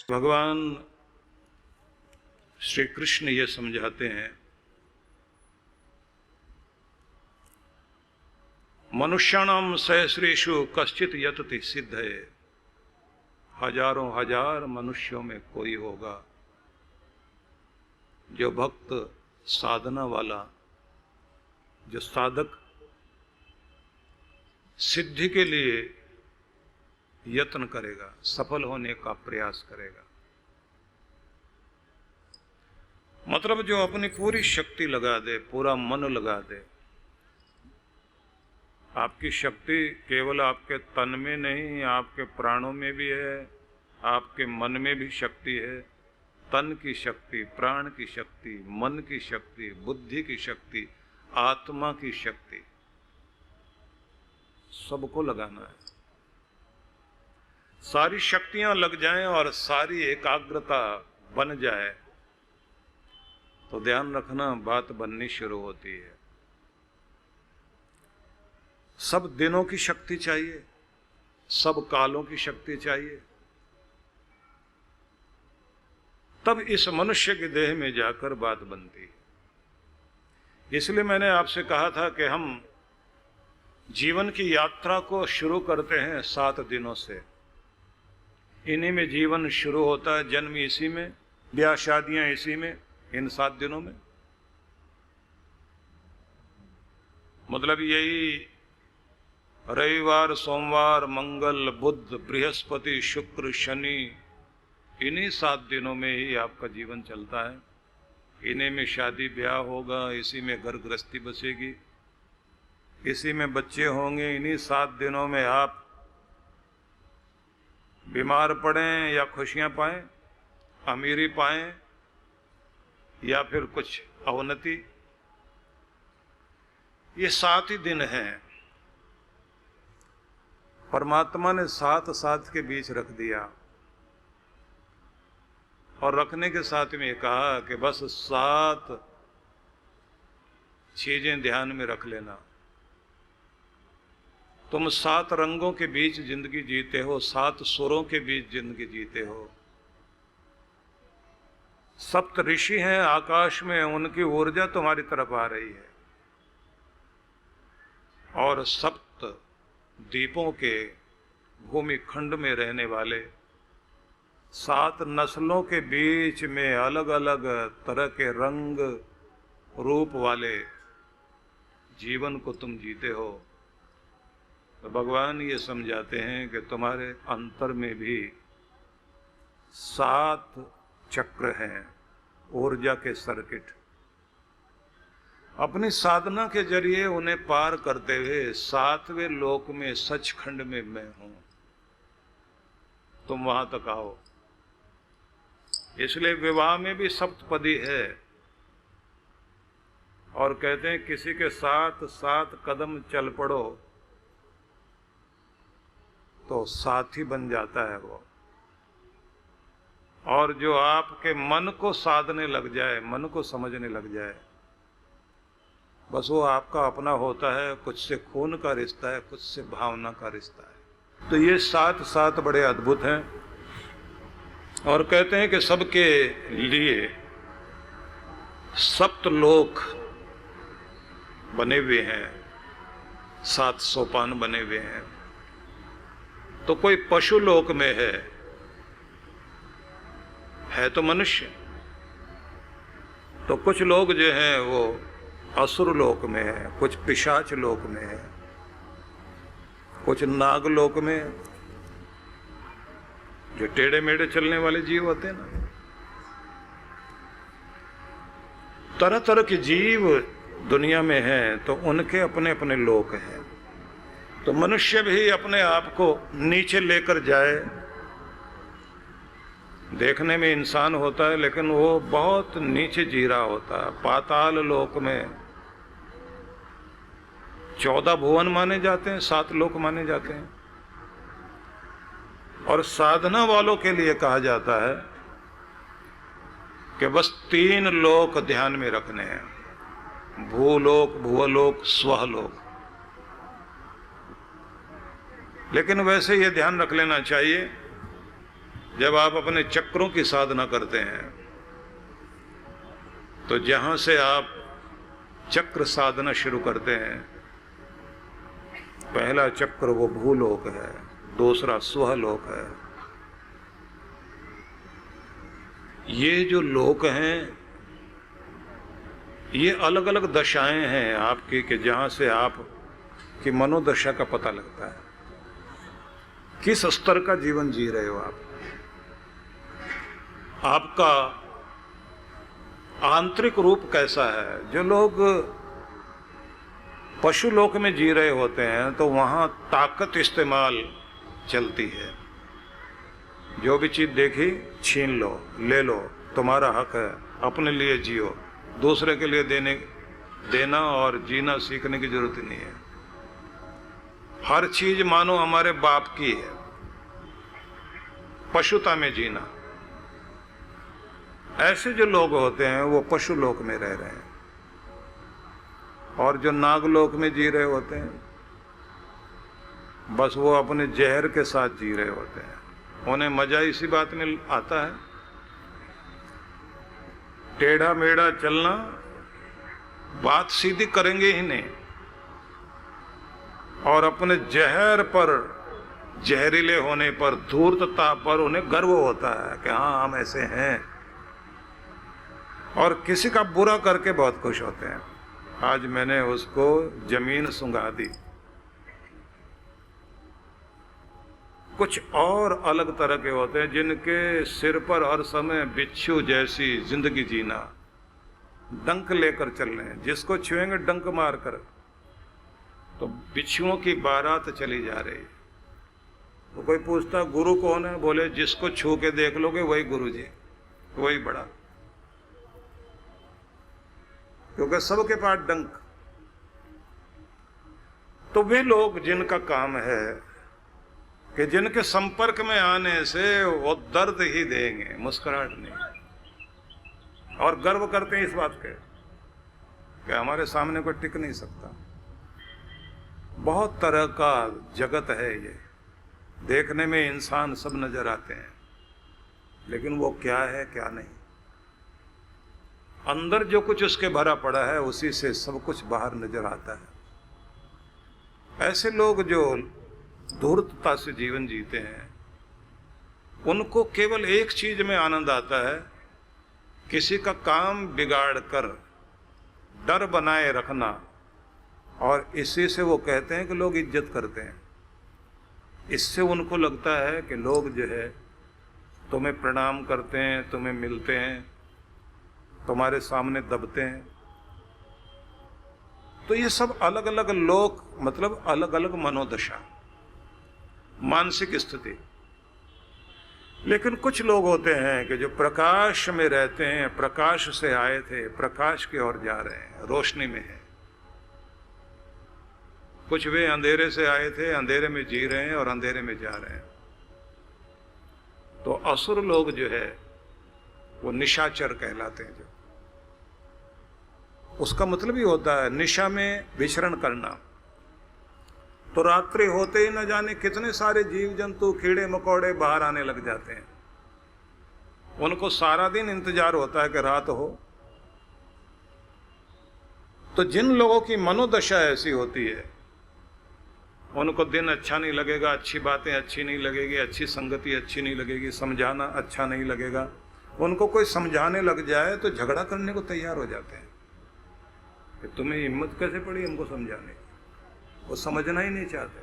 भगवान श्री कृष्ण ये समझाते हैं, मनुष्याणाम सहस्रेषु कश्चित यतति सिद्धये। हजारों हजार मनुष्यों में कोई होगा जो भक्त साधना वाला, जो साधक सिद्धि के लिए यत्न करेगा, सफल होने का प्रयास करेगा। मतलब जो अपनी पूरी शक्ति लगा दे, पूरा मन लगा दे। आपकी शक्ति केवल आपके तन में नहीं, आपके प्राणों में भी है, आपके मन में भी शक्ति है। तन की शक्ति, प्राण की शक्ति, मन की शक्ति, बुद्धि की शक्ति, आत्मा की शक्ति, सबको लगाना है। सारी शक्तियां लग जाएं और सारी एकाग्रता बन जाए तो ध्यान रखना, बात बननी शुरू होती है। सब दिनों की शक्ति चाहिए, सब कालों की शक्ति चाहिए, तब इस मनुष्य के देह में जाकर बात बनती है। इसलिए मैंने आपसे कहा था कि हम जीवन की यात्रा को शुरू करते हैं 7 दिनों से। इन्हीं में जीवन शुरू होता है, जन्म इसी में, ब्याह शादियां इसी में, इन 7 दिनों में। मतलब यही रविवार, सोमवार, मंगल, बुध, बृहस्पति, शुक्र, शनि, इन्हीं 7 दिनों में ही आपका जीवन चलता है। इन्हीं में शादी ब्याह होगा, इसी में घर गृहस्थी बसेगी, इसी में बच्चे होंगे। इन्हीं 7 दिनों में आप बीमार पड़ें या खुशियां पाएं, अमीरी पाएं या फिर कुछ अवनति, ये 7 ही दिन हैं। परमात्मा ने 7 के बीच रख दिया और रखने के साथ में कहा कि बस 7 चीजें ध्यान में रख लेना। तुम 7 रंगों के बीच जिंदगी जीते हो, 7 सुरों के बीच जिंदगी जीते हो। 7 ऋषि हैं आकाश में, उनकी ऊर्जा तुम्हारी तरफ आ रही है। और 7 द्वीपों के भूमि खंड में रहने वाले 7 नस्लों के बीच में अलग अलग तरह के रंग रूप वाले जीवन को तुम जीते हो। तो भगवान ये समझाते हैं कि तुम्हारे अंतर में भी 7 चक्र हैं, ऊर्जा के सर्किट। अपनी साधना के जरिए उन्हें पार करते हुए 7वें लोक में, सचखंड में मैं हूं, तुम वहां तक आओ। इसलिए विवाह में भी सप्तपदी है और कहते हैं किसी के साथ 7 कदम चल पड़ो तो साथी बन जाता है वो। और जो आपके मन को साधने लग जाए, मन को समझने लग जाए, बस वो आपका अपना होता है। कुछ से खून का रिश्ता है, कुछ से भावना का रिश्ता है। तो ये 7 बड़े अद्भुत हैं। और कहते हैं कि सबके लिए 7 लोक बने हुए हैं, 7 सोपान बने हुए हैं। तो कोई पशु लोक में है तो मनुष्य। तो कुछ लोग जो हैं वो असुर लोक में है, कुछ पिशाच लोक में है, कुछ नाग लोक में, जो टेढ़े मेढ़े चलने वाले जीव होते हैं ना। तरह तरह के जीव दुनिया में हैं, तो उनके अपने अपने लोक हैं। तो मनुष्य भी अपने आप को नीचे लेकर जाए। देखने में इंसान होता है लेकिन वो बहुत नीचे जी रहा होता है। पाताल लोक में 14 भुवन माने जाते हैं, 7 लोक माने जाते हैं। और साधना वालों के लिए कहा जाता है कि बस 3 लोक ध्यान में रखने हैं, भूलोक, भुवलोक, स्वहलोक। लेकिन वैसे ये ध्यान रख लेना चाहिए जब आप अपने चक्रों की साधना करते हैं तो जहां से आप चक्र साधना शुरू करते हैं, पहला चक्र वो भूलोक है, दूसरा स्वलोक है। ये जो लोक हैं ये अलग अलग दशाएं हैं आपकी, कि जहां से आप की मनोदशा का पता लगता है, किस स्तर का जीवन जी रहे हो आप, आपका आंतरिक रूप कैसा है। जो लोग पशु लोक में जी रहे होते हैं तो वहां ताकत इस्तेमाल चलती है, जो भी चीज देखी छीन लो, ले लो, तुम्हारा हक है, अपने लिए जियो, दूसरे के लिए देना और जीना सीखने की जरूरत नहीं है। हर चीज मानो हमारे बाप की है, पशुता में जीना। ऐसे जो लोग होते हैं वो पशु लोक में रह रहे हैं, और जो नागलोक में जी रहे होते हैं बस वो अपने जहर के साथ जी रहे होते हैं। उन्हें मजा इसी बात में आता है, टेढ़ा मेढ़ा चलना, बात सीधी करेंगे ही नहीं, और अपने जहर पर, जहरीले होने पर, धूर्तता पर उन्हें गर्व होता है कि हाँ हम ऐसे हैं, और किसी का बुरा करके बहुत खुश होते हैं। आज मैंने उसको जमीन सुंघा दी। कुछ और अलग तरह के होते हैं जिनके सिर पर हर समय बिच्छू जैसी जिंदगी जीना, डंक लेकर चल रहे हैं, जिसको छुएंगे डंक मारकर, तो बिच्छुओं की बारात चली जा रही है। तो कोई पूछता गुरु कौन है, बोले जिसको छू के देख लोगे वही गुरु जी, वही बड़ा, क्योंकि सबके पास डंक। तो वे लोग जिनका काम है कि जिनके संपर्क में आने से वो दर्द ही देंगे, मुस्कुराहट नहीं, और गर्व करते हैं इस बात के कि हमारे सामने कोई टिक नहीं सकता। बहुत तरह का जगत है ये, देखने में इंसान सब नजर आते हैं, लेकिन वो क्या है क्या नहीं, अंदर जो कुछ उसके भरा पड़ा है उसी से सब कुछ बाहर नजर आता है। ऐसे लोग जो धूर्तता से जीवन जीते हैं, उनको केवल एक चीज में आनंद आता है, किसी का काम बिगाड़ कर डर बनाए रखना, और इसी से वो कहते हैं कि लोग इज्जत करते हैं। इससे उनको लगता है कि लोग जो है तुम्हें प्रणाम करते हैं, तुम्हें मिलते हैं, तुम्हारे सामने दबते हैं। तो ये सब अलग अलग लोग, मतलब अलग अलग मनोदशा, मानसिक स्थिति। लेकिन कुछ लोग होते हैं कि जो प्रकाश में रहते हैं, प्रकाश से आए थे, प्रकाश की ओर जा रहे हैं, रोशनी में है। कुछ वे अंधेरे से आए थे, अंधेरे में जी रहे हैं और अंधेरे में जा रहे हैं। तो असुर लोग जो है वो निशाचर कहलाते हैं। जो उसका मतलब ही होता है निशा में विचरण करना। तो रात्रि होते ही न जाने कितने सारे जीव जंतु, कीड़े मकोड़े बाहर आने लग जाते हैं। उनको सारा दिन इंतजार होता है कि रात हो। तो जिन लोगों की मनोदशा ऐसी होती है, उनको दिन अच्छा नहीं लगेगा, अच्छी बातें अच्छी नहीं लगेगी, अच्छी संगति अच्छी नहीं लगेगी, समझाना अच्छा नहीं लगेगा। उनको कोई समझाने लग जाए तो झगड़ा करने को तैयार हो जाते हैं कि तुम्हें हिम्मत कैसे पड़ी हमको समझाने की। वो समझना ही नहीं चाहते।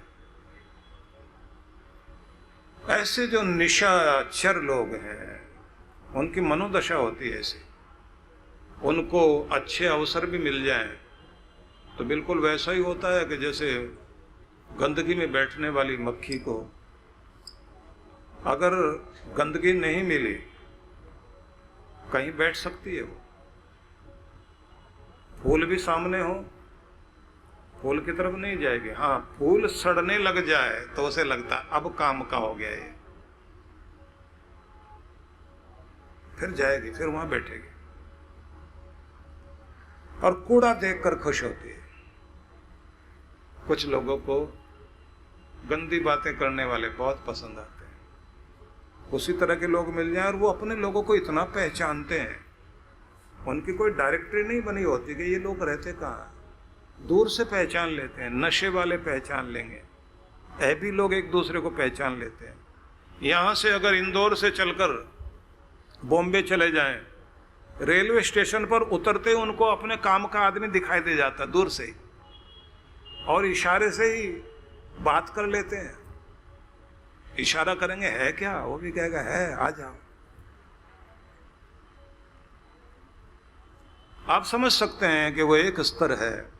ऐसे जो निशाचर लोग हैं, उनकी मनोदशा होती है ऐसी। उनको अच्छे अवसर भी मिल जाएं तो बिल्कुल वैसा ही होता है कि जैसे गंदगी में बैठने वाली मक्खी को अगर गंदगी नहीं मिली, कहीं बैठ सकती है वो। फूल भी सामने हो, फूल की तरफ नहीं जाएगी। हाँ, फूल सड़ने लग जाए तो उसे लगता अब काम का हो गया ये, फिर जाएगी, फिर वहां बैठेगी और कूड़ा देखकर खुश होती है। कुछ लोगों को गंदी बातें करने वाले बहुत पसंद आते हैं। उसी तरह के लोग मिल जाएं और वो अपने लोगों को इतना पहचानते हैं, उनकी कोई डायरेक्टरी नहीं बनी होती कि ये लोग रहते कहाँ, दूर से पहचान लेते हैं। नशे वाले पहचान लेंगे, ऐबी लोग एक दूसरे को पहचान लेते हैं। यहाँ से अगर इंदौर से चलकर बॉम्बे चले जाएं, रेलवे स्टेशन पर उतरते ही उनको अपने काम का आदमी दिखाई दे जाता दूर से ही, और इशारे से ही बात कर लेते हैं। इशारा करेंगे है क्या, वो भी कहेगा है, आ जाओ। आप समझ सकते हैं कि वो एक स्तर है।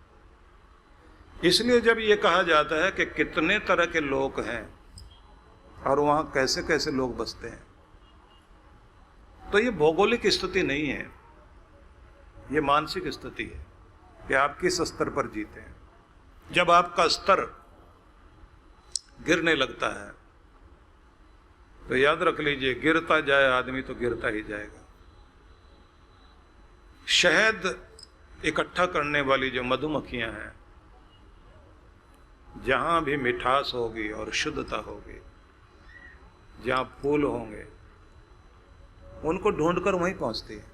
इसलिए जब ये कहा जाता है कि कितने तरह के लोग हैं और वहां कैसे कैसे लोग बसते हैं, तो ये भौगोलिक स्थिति नहीं है, ये मानसिक स्थिति है कि आप किस स्तर पर जीते हैं। जब आपका स्तर गिरने लगता है तो याद रख लीजिए, गिरता जाए आदमी तो गिरता ही जाएगा। शहद इकट्ठा करने वाली जो मधुमक्खियां हैं, जहां भी मिठास होगी और शुद्धता होगी, जहां फूल होंगे, उनको ढूंढकर वहीं पहुंचती है।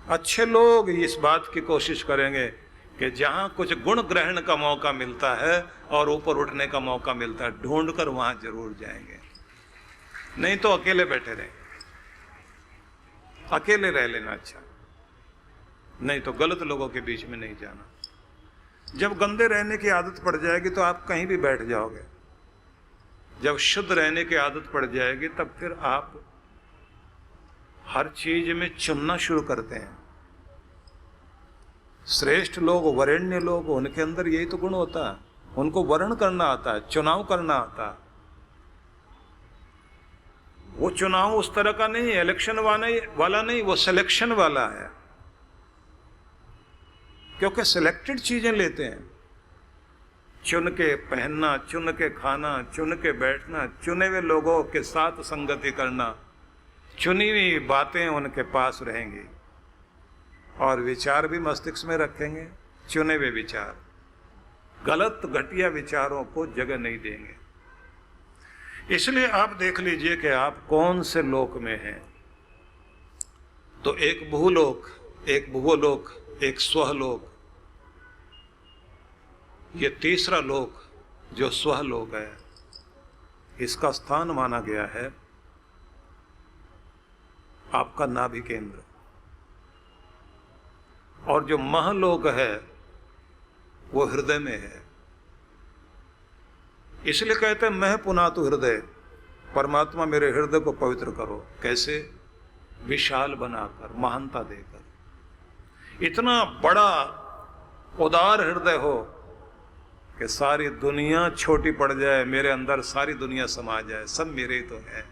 अच्छे लोग इस बात की कोशिश करेंगे कि जहां कुछ गुण ग्रहण का मौका मिलता है और ऊपर उठने का मौका मिलता है, ढूंढकर वहां जरूर जाएंगे। नहीं तो अकेले बैठे रहें, अकेले रह लेना अच्छा, नहीं तो गलत लोगों के बीच में नहीं जाना। जब गंदे रहने की आदत पड़ जाएगी तो आप कहीं भी बैठ जाओगे। जब शुद्ध रहने की आदत पड़ जाएगी तब फिर आप हर चीज में चुनना शुरू करते हैं। श्रेष्ठ लोग, वरेण्य लोग, उनके अंदर यही तो गुण होता है, उनको वर्ण करना आता है, चुनाव करना आता है। वो चुनाव उस तरह का नहीं है, इलेक्शन वाला नहीं, वो सिलेक्शन वाला है, क्योंकि सिलेक्टेड चीजें लेते हैं। चुन के पहनना, चुन के खाना, चुन के बैठना, चुने हुए लोगों के साथ संगति करना, चुनी हुई बातें उनके पास रहेंगी और विचार भी मस्तिष्क में रखेंगे, चुने हुए विचार। गलत घटिया विचारों को जगह नहीं देंगे। इसलिए आप देख लीजिए कि आप कौन से लोक में हैं। तो एक भूलोक, एक भुवोलोक, एक स्वलोक, ये तीसरा लोक जो स्वलोक है, इसका स्थान माना गया है आपका नाभि केंद्र। और जो महलोक है वो हृदय में है। इसलिए कहते हैं मह पुनातु हृदय, परमात्मा मेरे हृदय को पवित्र करो। कैसे? विशाल बनाकर, महानता देकर। इतना बड़ा उदार हृदय हो कि सारी दुनिया छोटी पड़ जाए, मेरे अंदर सारी दुनिया समा जाए, सब मेरे ही तो है।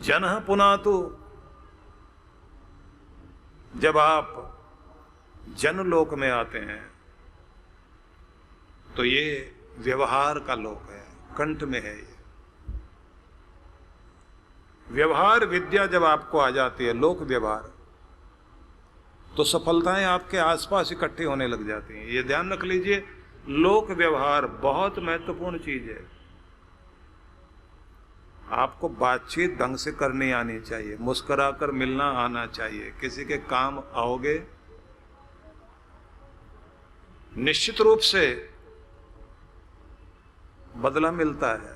जनः पुनातु, जब आप जनलोक में आते हैं तो ये व्यवहार का लोक है, कंठ में है ये। व्यवहार विद्या जब आपको आ जाती है, लोक व्यवहार, तो सफलताएं आपके आसपास इकट्ठी होने लग जाती हैं। ये ध्यान रख लीजिए, लोक व्यवहार बहुत महत्वपूर्ण चीज है। आपको बातचीत ढंग से करनी आनी चाहिए, मुस्कुराकर मिलना आना चाहिए। किसी के काम आओगे, निश्चित रूप से बदला मिलता है।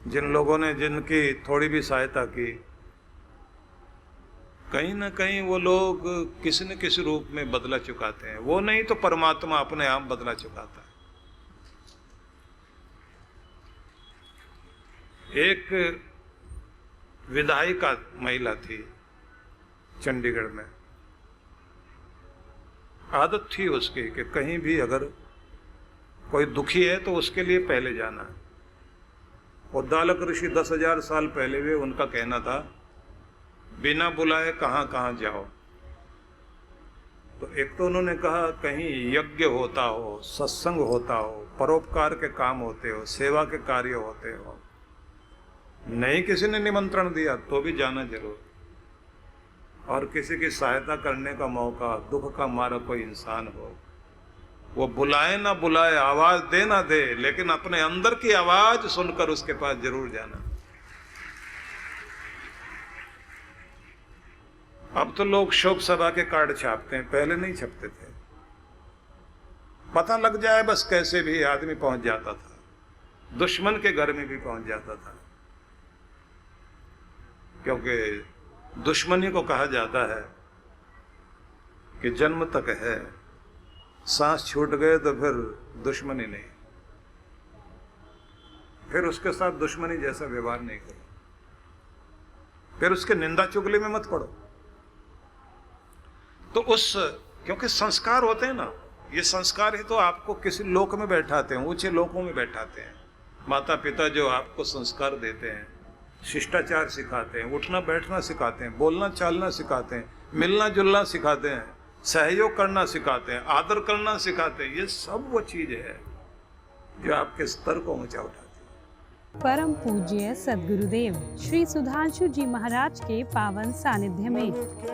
जिन लोगों ने जिनकी थोड़ी भी सहायता की, कहीं ना कहीं वो लोग किसी न किसी रूप में बदला चुकाते हैं। वो नहीं तो परमात्मा अपने आप बदला चुकाता है। एक विधायिका महिला थी चंडीगढ़ में। आदत थी उसकी कि कहीं भी अगर कोई दुखी है तो उसके लिए पहले जाना है। उद्दालक ऋषि 10,000 साल पहले भी उनका कहना था, बिना बुलाए कहाँ कहाँ जाओ। तो एक तो उन्होंने कहा कहीं यज्ञ होता हो, सत्संग होता हो, परोपकार के काम होते हो, सेवा के कार्य होते हो, नहीं किसी ने निमंत्रण दिया तो भी जाना जरूर। और किसी की सहायता करने का मौका, दुख का मारा कोई इंसान हो वो बुलाए ना बुलाए, आवाज दे ना दे, लेकिन अपने अंदर की आवाज सुनकर उसके पास जरूर जाना। अब तो लोग शोक सभा के कार्ड छापते हैं, पहले नहीं छपते थे। पता लग जाए बस कैसे भी आदमी पहुंच जाता था, दुश्मन के घर में भी पहुंच जाता था, क्योंकि दुश्मनी को कहा जाता है कि जन्म तक है, सांस छूट गए तो फिर दुश्मनी नहीं, फिर उसके साथ दुश्मनी जैसा व्यवहार नहीं करो, फिर उसके निंदा चुगली में मत पड़ो। तो उस, क्योंकि संस्कार होते हैं ना, ये संस्कार ही तो आपको किसी लोक में बैठाते हैं, ऊंचे लोकों में बैठाते हैं। माता पिता जो आपको संस्कार देते हैं, शिष्टाचार सिखाते हैं, उठना बैठना सिखाते हैं, बोलना चालना सिखाते हैं, मिलना जुलना सिखाते हैं, सहयोग करना सिखाते हैं, आदर करना सिखाते हैं, ये सब वो चीज है जो आपके स्तर को ऊंचा उठाती है। परम पूज्य सद्गुरुदेव श्री सुधांशु जी महाराज के पावन सानिध्य में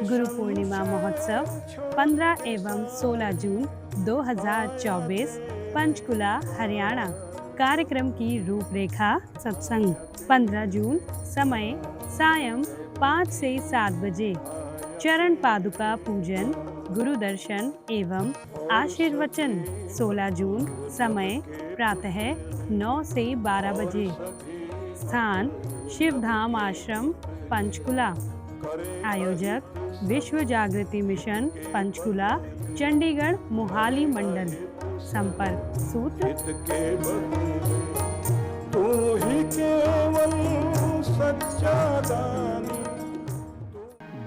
गुरु पूर्णिमा महोत्सव 15 एवं 16 जून 2024 पंचकुला हरियाणा। कार्यक्रम की रूपरेखा सत्संग 15 जून, समय सायं 5 से 7 बजे, चरण पादुका पूजन, गुरु दर्शन एवं आशीर्वचन। 16 जून, समय प्रातः 9 से 12 बजे, स्थान शिवधाम आश्रम पंचकुला। आयोजक विश्व जागृति मिशन पंचकुला, चंडीगढ़ मोहाली मंडल। संपर्क सूत्र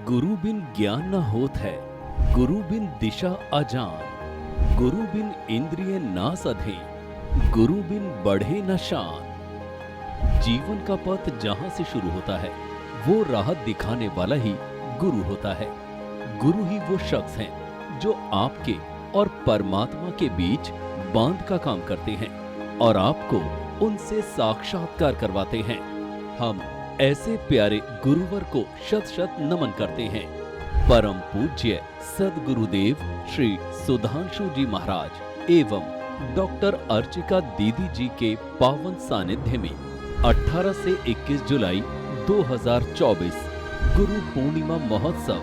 गुरु बिन ज्ञान न होत है, गुरु बिन दिशा अजान, गुरु बिन इंद्रिय ना सधे, गुरु बिन बढ़े न शान। जीवन का पथ जहां से शुरू होता है वो राह दिखाने वाला ही गुरु होता है। गुरु ही वो शख्स हैं जो आपके और परमात्मा के बीच बांध का काम करते हैं और आपको उनसे साक्षात्कार करवाते हैं। हम ऐसे प्यारे गुरुवर को शत शत नमन करते हैं। परम पूज्य सद्गुरुदेव श्री सुधांशु जी महाराज एवं डॉक्टर अर्चिका दीदी जी के पावन सानिध्य में 18 से 21 जुलाई 2024 गुरु पूर्णिमा महोत्सव।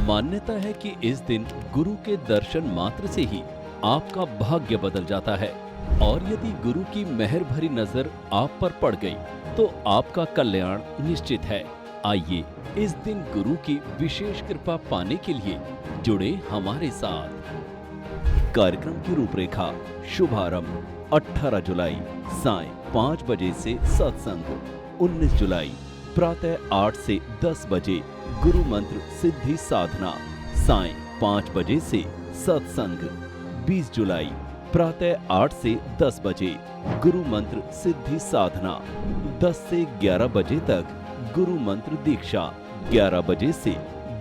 मान्यता है कि इस दिन गुरु के दर्शन मात्र से ही आपका भाग्य बदल जाता है और यदि गुरु की मेहर भरी नजर आप पर पड़ गई तो आपका कल्याण निश्चित है। आइए इस दिन गुरु की विशेष कृपा पाने के लिए जुड़े हमारे साथ। कार्यक्रम की रूपरेखा शुभारंभ 18 जुलाई साय 5 बजे से सत्संग, 19 जुलाई प्रातः 8 से 10 बजे गुरु मंत्र सिद्धि साधना, साय 5 बजे से सत्संग, 20 जुलाई प्रातः 8 से 10 बजे गुरु मंत्र सिद्धि साधना, 10 से 11 बजे तक गुरु मंत्र दीक्षा, 11 बजे से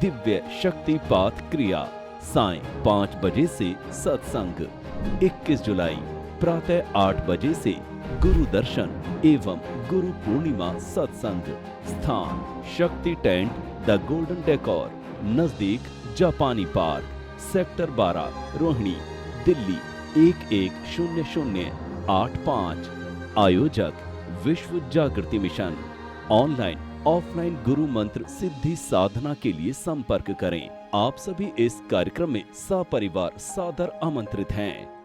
दिव्य शक्तिपात क्रिया, साय 5 बजे से सत्संग, 21 जुलाई प्रातः 8 बजे से गुरु दर्शन एवं गुरु पूर्णिमा सत्संग। स्थान शक्ति टेंट द गोल्डन डेकोर, नजदीक जापानी पार्क, सेक्टर 12, रोहिणी, दिल्ली 110085। आयोजक विश्व जागृति मिशन। ऑनलाइन ऑफलाइन गुरु मंत्र सिद्धि साधना के लिए संपर्क करें। आप सभी इस कार्यक्रम में सपरिवार सादर आमंत्रित हैं।